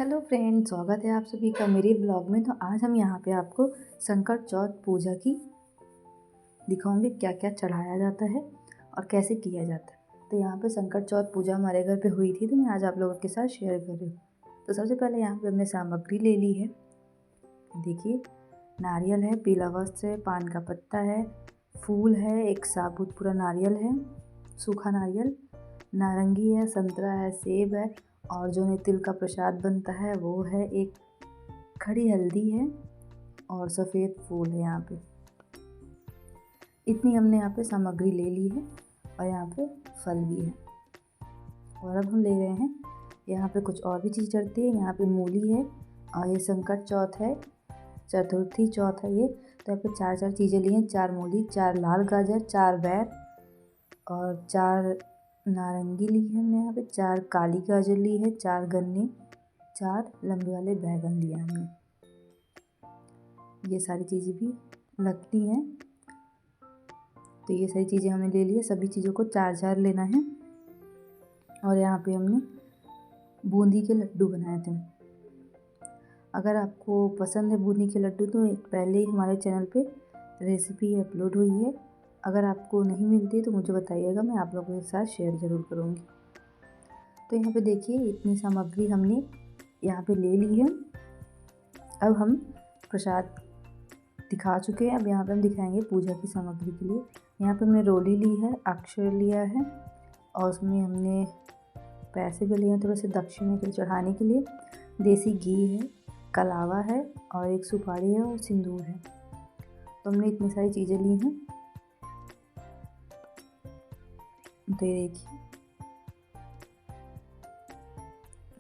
Hello friends, स्वागत है आप सभी का मेरे ब्लॉग में। तो आज हम यहाँ पे आपको संकट चौथ पूजा की दिखाऊंगे क्या क्या चढ़ाया जाता है और कैसे किया जाता है। तो यहाँ पे संकट चौथ पूजा हमारे घर पे हुई थी, तो मैं आज आप लोगों के साथ शेयर कर रही हूँ। तो सबसे पहले यहाँ पे हमने सामग्री ले ली है। देखिए, नारियल है, पीला वस्त्र है, पान का पत्ता है, फूल है, एक साबुत पूरा नारियल है, सूखा नारियल, नारंगी है, संतरा है, सेब है, और जो तिल का प्रसाद बनता है वो है, एक खड़ी हल्दी है और सफ़ेद फूल है। यहाँ पे इतनी हमने यहाँ पे सामग्री ले ली है और यहाँ पे फल भी है। और अब हम ले रहे हैं यहाँ पे कुछ और भी चीज़ चढ़ती है। यहाँ पे मूली है और ये संकट चौथ है, चतुर्थी चौथ है ये। तो यहाँ पे चार चीज़ें ली हैं, 4 मूली, 4 लाल गाजर, 4 बैर और 4 नारंगी ली है हमने। यहाँ पे 4 काली गाजर ली है, 4 गन्ने, 4 लंबे वाले बैगन लिए हमने। ये सारी चीज़ें भी लगती हैं, तो ये सारी चीज़ें हमने ले ली है। सभी चीज़ों को 4 लेना है। और यहाँ पे हमने बूंदी के लड्डू बनाए थे। अगर आपको पसंद है बूंदी के लड्डू तो पहले ही हमारे चैनल पे रेसिपी अपलोड हुई है। अगर आपको नहीं मिलती तो मुझे बताइएगा, मैं आप लोगों के साथ शेयर ज़रूर करूँगी। तो यहाँ पे देखिए, इतनी सामग्री हमने यहाँ पे ले ली है। अब हम प्रसाद दिखा चुके हैं, अब यहाँ पे हम दिखाएंगे पूजा की सामग्री के लिए। यहाँ पे हमने रोली ली है, अक्षर लिया है और उसमें हमने पैसे भी लिए हैं थोड़े से दक्षिणा के चढ़ाने के लिए। देसी घी है, कलावा है और एक सुपारी है और सिंदूर है। तो हमने इतनी सारी चीज़ें ली हैं। तो ये देखिए,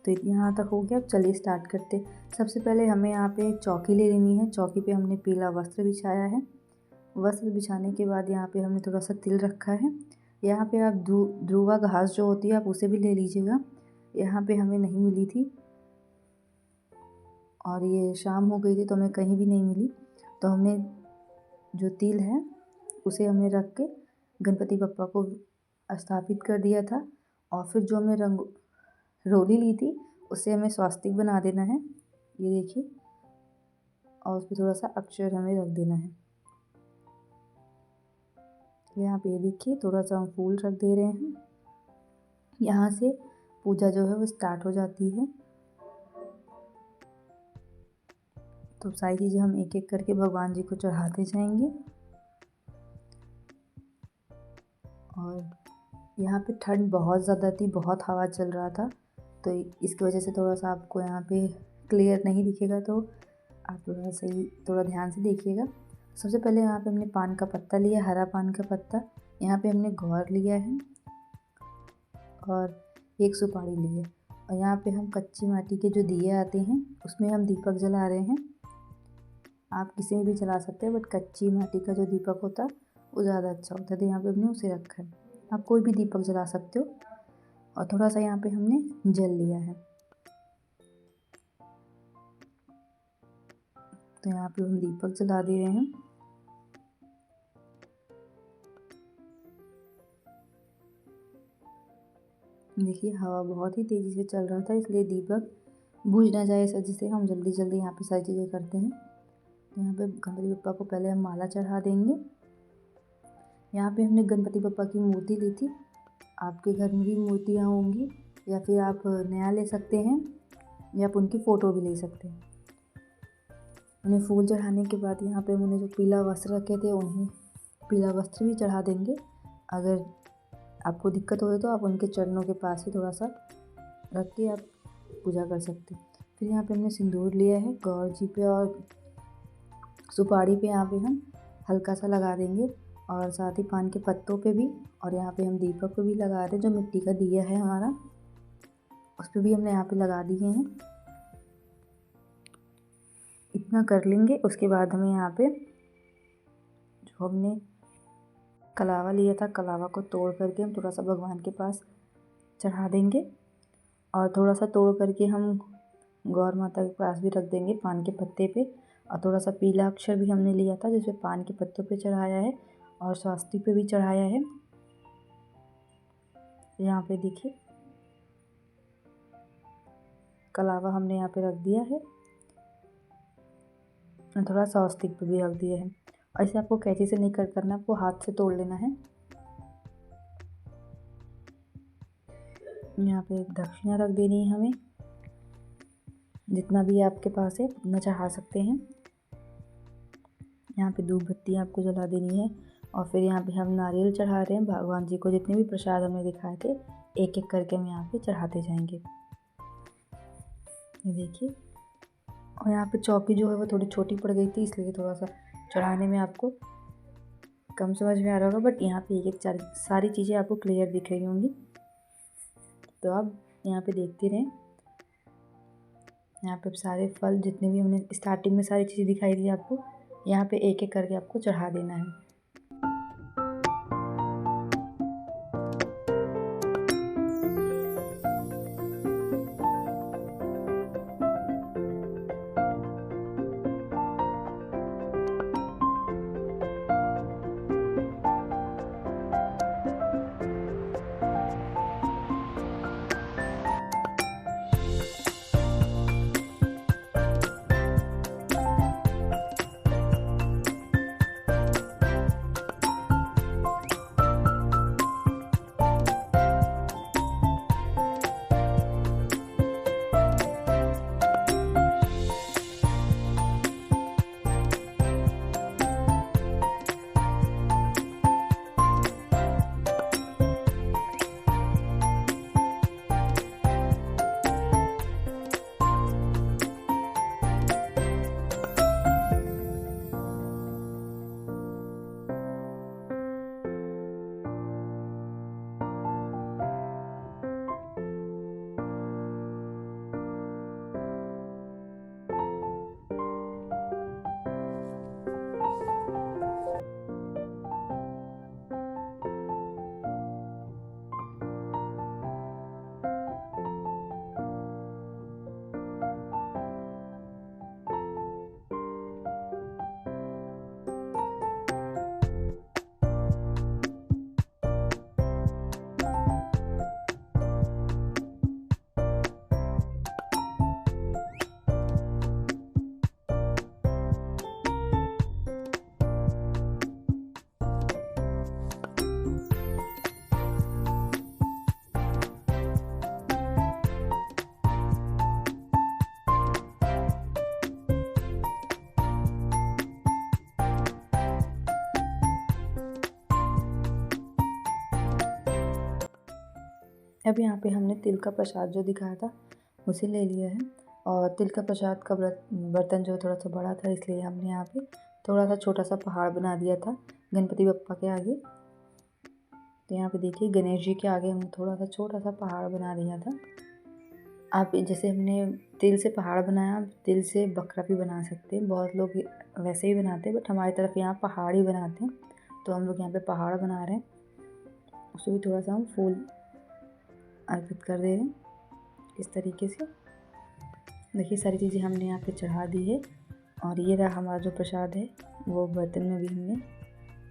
तो यहाँ तक हो गया। अब चलिए स्टार्ट करते। सबसे पहले हमें यहाँ पे एक चौकी ले लेनी है। चौकी पे हमने पीला वस्त्र बिछाया है। वस्त्र बिछाने के बाद यहाँ पे हमने थोड़ा सा तिल रखा है। यहाँ पे आप ध्रुवा घास जो होती है आप उसे भी ले लीजिएगा। यहाँ पे हमें नहीं मिली थी और ये शाम हो गई थी तो हमें कहीं भी नहीं मिली। तो हमने जो तिल है उसे हमने रख के गणपति बप्पा को स्थापित कर दिया था। और फिर जो हमने रोली ली थी उससे हमें स्वास्तिक बना देना है, ये देखिए। और उस पर थोड़ा सा अक्षर हमें रख देना है। यहाँ पे देखिए, थोड़ा सा हम फूल रख दे रहे हैं। यहाँ से पूजा जो है वो स्टार्ट हो जाती है। तो सारी चीज़ें हम एक एक करके भगवान जी को चढ़ाते जाएंगे। और यहाँ पे ठंड बहुत ज़्यादा थी, बहुत हवा चल रहा था, तो इसकी वजह से थोड़ा सा आपको यहाँ पे क्लियर नहीं दिखेगा, तो आप थोड़ा ध्यान से देखिएगा। सबसे पहले यहाँ पे हमने पान का पत्ता लिया, हरा पान का पत्ता। यहाँ पे हमने घौर लिया है और एक सुपारी ली है। और यहाँ पे हम कच्ची माटी के जो दिए आते हैं उसमें हम दीपक जला रहे हैं। आप किसी में भी जला सकते हैं, बट कच्ची माटी का जो दीपक होता है वो ज़्यादा अच्छा होता है। तो यहाँ पे हमने उसे रखा है। आप कोई भी दीपक जला सकते हो। और थोड़ा सा यहाँ पे हमने जल लिया है। तो यहाँ पे हम दीपक जला दे रहे हैं। देखिए, हवा बहुत ही तेज़ी से चल रहा था, इसलिए दीपक बुझ ना जाए, इस वजह से हम जल्दी जल्दी यहाँ पे सारी चीज़ें करते हैं। तो यहाँ पे गणपति बप्पा को पहले हम माला चढ़ा देंगे। यहाँ पे हमने गणपति बप्पा की मूर्ति ली थी। आपके घर में भी मूर्तियाँ होंगी या फिर आप नया ले सकते हैं या आप उनकी फ़ोटो भी ले सकते हैं। उन्हें फूल चढ़ाने के बाद यहाँ पे उन्हें जो पीला वस्त्र रखे थे उन्हें पीला वस्त्र भी चढ़ा देंगे। अगर आपको दिक्कत हो तो आप उनके चरणों के पास ही थोड़ा सा रख के आप पूजा कर सकते हैं। फिर यहाँ पे हमने सिंदूर लिया है गौर जी पे और सुपारी पे यहाँ पे हम हल्का सा लगा देंगे और साथ ही पान के पत्तों पे भी। और यहाँ पे हम दीपक को भी लगा रहे हैं, जो मिट्टी का दिया है हमारा उस पर भी हमने यहाँ पे लगा दिए हैं। इतना कर लेंगे। उसके बाद हमें यहाँ पे जो हमने कलावा लिया था, कलावा को तोड़ करके हम थोड़ा सा भगवान के पास चढ़ा देंगे। और थोड़ा सा तोड़ करके हम गौर माता के पास भी रख देंगे पान के पत्ते पे। और थोड़ा सा पीला अक्षर भी हमने लिया था जिसमें पान के पत्तों पे चढ़ाया है और स्वास्तिक पे भी चढ़ाया है। यहाँ पे देखिए, कलावा हमने यहाँ पे रख दिया है, थोड़ा सॉस स्टिक पे भी रख दिया है। ऐसे आपको कैंची से नहीं कट करना, आपको हाथ से तोड़ लेना है। यहाँ पे एक दक्षिणा रख देनी है हमें, जितना भी आपके पास है उतना चढ़ा सकते हैं। यहाँ पे धूप बत्ती आपको जला देनी है और फिर यहाँ पे हम नारियल चढ़ा रहे हैं भगवान जी को। जितने भी प्रसाद हमने दिखाए थे एक एक करके हम यहाँ पे चढ़ाते जाएंगे, ये देखिए। और यहाँ पे चौकी जो है वो थोड़ी छोटी पड़ गई थी, इसलिए थोड़ा सा चढ़ाने में आपको कम समझ में आ रहा होगा, बट यहाँ पे एक एक सारी चीज़ें आपको क्लियर दिख रही होंगी, तो आप यहाँ पे देखते रहें। यहाँ पे सारे फल जितने भी हमने स्टार्टिंग में सारी चीज़ें दिखाई दी आपको, यहाँ पे एक एक करके आपको चढ़ा देना है। अब यहाँ पे हमने तिल का प्रसाद जो दिखाया था उसे ले लिया है, और तिल का प्रसाद का बर्तन जो थोड़ा सा बड़ा था, इसलिए हमने यहाँ पे थोड़ा सा छोटा सा पहाड़ बना दिया था गणपति बप्पा के आगे। तो यहाँ पे देखिए गणेश जी के आगे हमने थोड़ा सा छोटा सा पहाड़ बना दिया था। आप जैसे हमने तिल से पहाड़ बनाया, तिल से बकरा भी बना सकते हैं, बहुत लोग वैसे ही बनाते हैं, बट हमारी तरफ यहाँ पहाड़ ही बनाते हैं। तो हम लोग यहाँ पे पहाड़ बना रहे हैं, उससे भी थोड़ा सा हम फूल अर्पित कर दे रहे हैं इस तरीके से। देखिए सारी चीज़ें हमने यहाँ पे चढ़ा दी है, और ये रहा हमारा जो प्रसाद है, वो बर्तन में भी हमने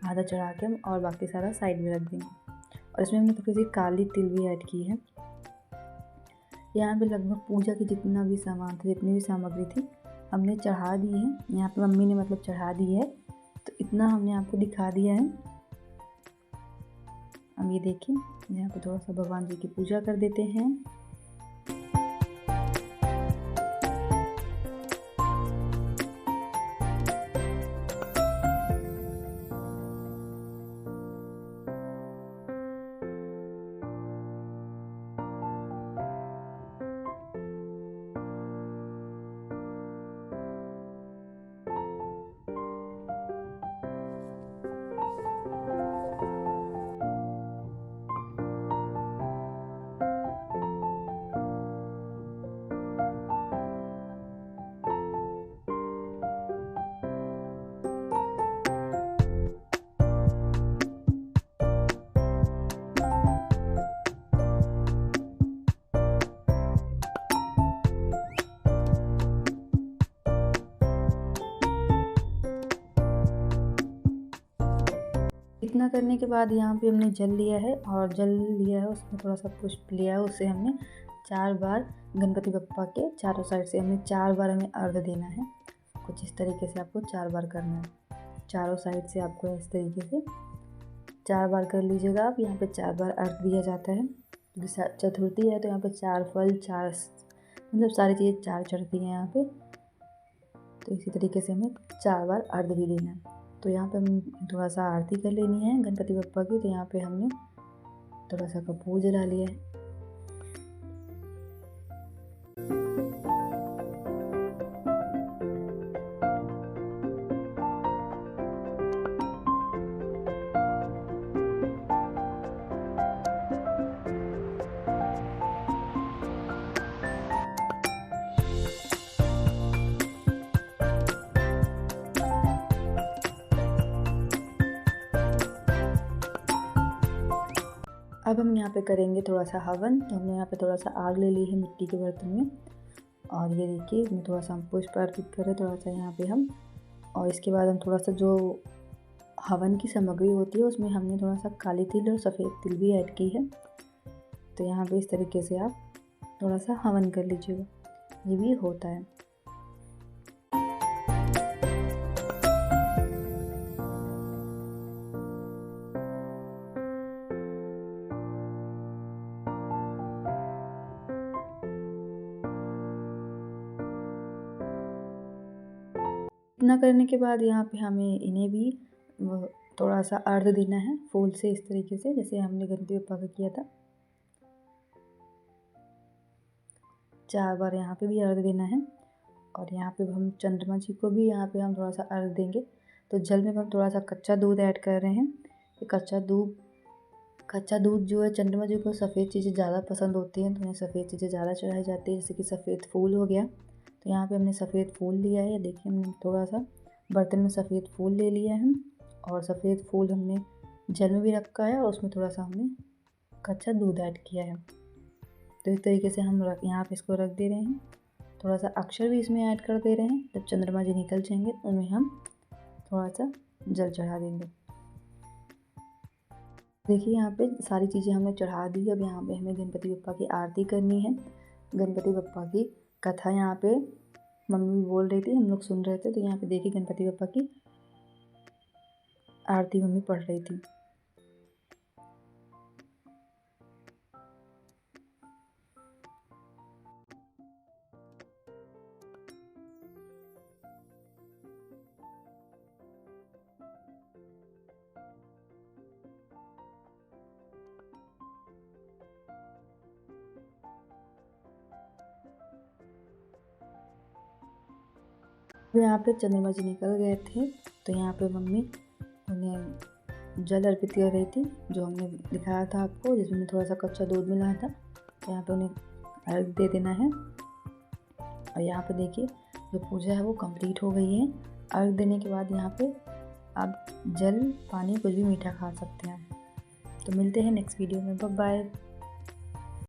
आधा चढ़ा के और बाकी सारा साइड में रख देंगे। और इसमें हमने थोड़ी सी काली तिल भी ऐड की है। यहाँ पे लगभग पूजा की जितना भी सामान था, जितनी भी सामग्री थी हमने चढ़ा दी है। यहाँ पे मम्मी ने मतलब चढ़ा दी है, तो इतना हमने आपको दिखा दिया है। अब ये देखिए यहाँ पे थोड़ा सा भगवान जी की पूजा कर देते हैं। इतना करने के बाद यहाँ पे हमने जल लिया है, और जल लिया है उसमें थोड़ा सा पुष्प लिया है, उससे हमने 4 बार गणपति बप्पा के चारों साइड से हमें 4 बार हमें अर्घ देना है। कुछ इस तरीके से आपको 4 बार करना है। चारों साइड से आपको इस तरीके से 4 बार कर लीजिएगा आप। यहाँ पे 4 बार अर्घ दिया जाता है। चतुर्थी है तो यहाँ पे 4 फल, 4 मतलब सारी चीज़ें 4 चढ़ती हैं यहाँ पे। तो इसी तरीके से हमें 4 बार अर्घ भी देना है। तो यहाँ पे हम थोड़ा सा आरती कर लेनी है गणपति बप्पा की। तो यहाँ पे हमने थोड़ा सा कपूर जला लिया है। अब हम यहाँ पे करेंगे थोड़ा सा हवन। तो हमने यहाँ पे थोड़ा सा आग ले ली है मिट्टी के बर्तन में, और ये देखिए इसमें थोड़ा सा हम पुष्प अर्पित करें थोड़ा सा यहाँ पे हम। और इसके बाद हम थोड़ा सा जो हवन की सामग्री होती है उसमें हमने थोड़ा सा काली तिल और सफ़ेद तिल भी ऐड की है। तो यहाँ पे इस तरीके से आप थोड़ा सा हवन कर लीजिएगा, ये भी होता है। इतना करने के बाद यहाँ पे हमें इन्हें भी थोड़ा सा अर्घ देना है फूल से, इस तरीके से जैसे हमने गणपति बप्पा का किया था। 4 बार यहाँ पे भी अर्घ देना है। और यहाँ पे हम चंद्रमा जी को भी यहाँ पे हम थोड़ा सा अर्घ देंगे। तो जल में हम थोड़ा सा कच्चा दूध ऐड कर रहे हैं। ये कच्चा दूध जो है, चंद्रमा जी को सफ़ेद चीज़ें ज़्यादा पसंद होती हैं, तो उन्हें सफ़ेद चीज़ें ज़्यादा चढ़ाई जाती है, जैसे कि सफ़ेद फूल हो गया। तो यहाँ पे हमने सफ़ेद फूल लिया है। देखिए हमने थोड़ा सा बर्तन में सफ़ेद फूल ले लिया है, और सफ़ेद फूल हमने जल में भी रखा है, और उसमें थोड़ा सा हमने कच्चा दूध ऐड किया है। तो इस तरीके से हम यहाँ पे इसको रख दे रहे हैं। थोड़ा सा अक्षर भी इसमें ऐड कर दे रहे हैं। जब चंद्रमा जी निकल जाएंगे उनमें हम थोड़ा सा जल चढ़ा देंगे। देखिए यहाँ पे सारी चीज़ें हमने चढ़ा दी। अब यहाँ पे हमें गणपति बप्पा की आरती करनी है। गणपति बप्पा की कथा यहाँ पे मम्मी बोल रही थी, हम लोग सुन रहे थे। तो यहाँ पे देखिए गणपति बप्पा की आरती मम्मी पढ़ रही थी। यहाँ पे चंद्रमा जी निकल गए थे, तो यहाँ पे मम्मी उन्हें जल अर्पित कर रही थी, जो हमने दिखाया था आपको, जिसमें थोड़ा सा कच्चा दूध मिला था। तो यहाँ पे उन्हें अर्घ दे देना है। और यहाँ पे देखिए जो पूजा है वो कंप्लीट हो गई है। अर्घ देने के बाद यहाँ पे आप जल, पानी, कुछ भी मीठा खा सकते हैं। तो मिलते हैं नेक्स्ट वीडियो में। Bye bye.